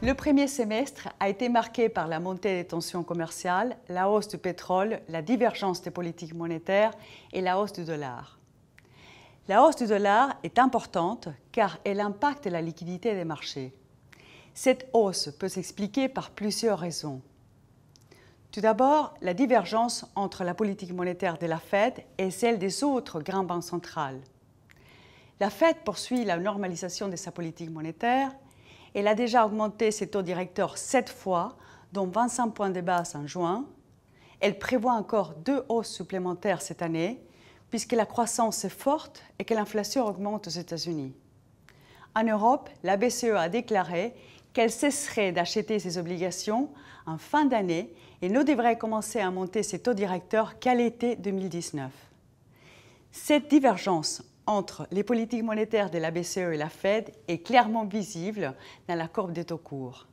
Le premier semestre a été marqué par la montée des tensions commerciales, la hausse du pétrole, la divergence des politiques monétaires et la hausse du dollar. La hausse du dollar est importante car elle impacte la liquidité des marchés. Cette hausse peut s'expliquer par plusieurs raisons. Tout d'abord, la divergence entre la politique monétaire de la Fed et celle des autres grandes banques centrales. La Fed poursuit la normalisation de sa politique monétaire. Elle a déjà augmenté ses taux directeurs 7 fois, dont 25 points de base en juin. Elle prévoit encore 2 hausses supplémentaires cette année, puisque la croissance est forte et que l'inflation augmente aux États-Unis. En Europe, la BCE a déclaré qu'elle cesserait d'acheter ses obligations en fin d'année et ne devrait commencer à monter ses taux directeurs qu'à l'été 2019. Cette divergence entre les politiques monétaires de la BCE et la Fed est clairement visible dans la courbe des taux courts.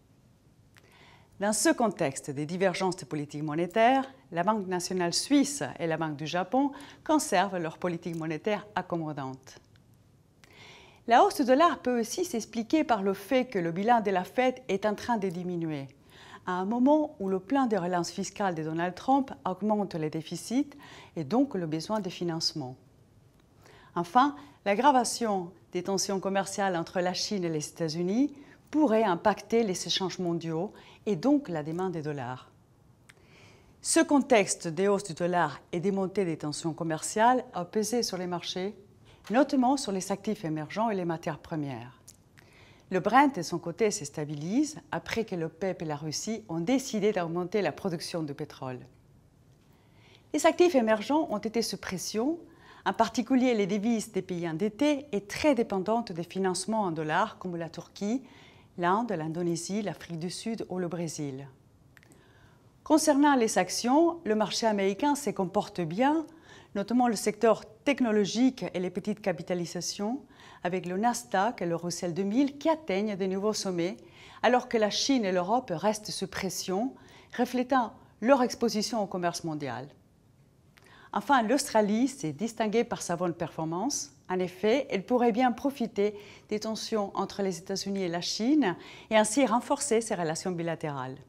Dans ce contexte de divergence des politiques monétaires, la Banque nationale suisse et la Banque du Japon conservent leur politique monétaire accommodante. La hausse du dollar peut aussi s'expliquer par le fait que le bilan de la Fed est en train de diminuer, à un moment où le plan de relance fiscale de Donald Trump augmente les déficits et donc le besoin de financement. Enfin, l'aggravation des tensions commerciales entre la Chine et les États-Unis pourrait impacter les échanges mondiaux et donc la demande des dollars. Ce contexte des hausses du dollar et des montées des tensions commerciales a pesé sur les marchés, notamment sur les actifs émergents et les matières premières. Le Brent, de son côté, se stabilise après que l'OPEP et la Russie ont décidé d'augmenter la production de pétrole. Les actifs émergents ont été sous pression. En particulier, les devises des pays endettés est très dépendante des financements en dollars comme la Turquie, l'Inde, l'Indonésie, l'Afrique du Sud ou le Brésil. Concernant les actions, le marché américain se comporte bien, notamment le secteur technologique et les petites capitalisations, avec le Nasdaq et le Russell 2000 qui atteignent de nouveaux sommets, alors que la Chine et l'Europe restent sous pression, reflétant leur exposition au commerce mondial. Enfin, l'Australie s'est distinguée par sa bonne performance. En effet, elle pourrait bien profiter des tensions entre les États-Unis et la Chine et ainsi renforcer ses relations bilatérales.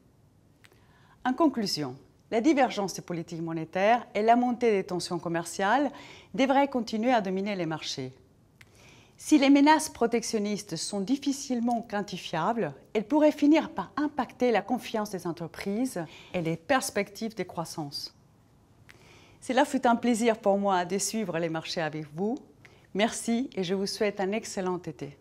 En conclusion, la divergence des politiques monétaires et la montée des tensions commerciales devraient continuer à dominer les marchés. Si les menaces protectionnistes sont difficilement quantifiables, elles pourraient finir par impacter la confiance des entreprises et les perspectives de croissance. Cela fut un plaisir pour moi de suivre les marchés avec vous. Merci et je vous souhaite un excellent été.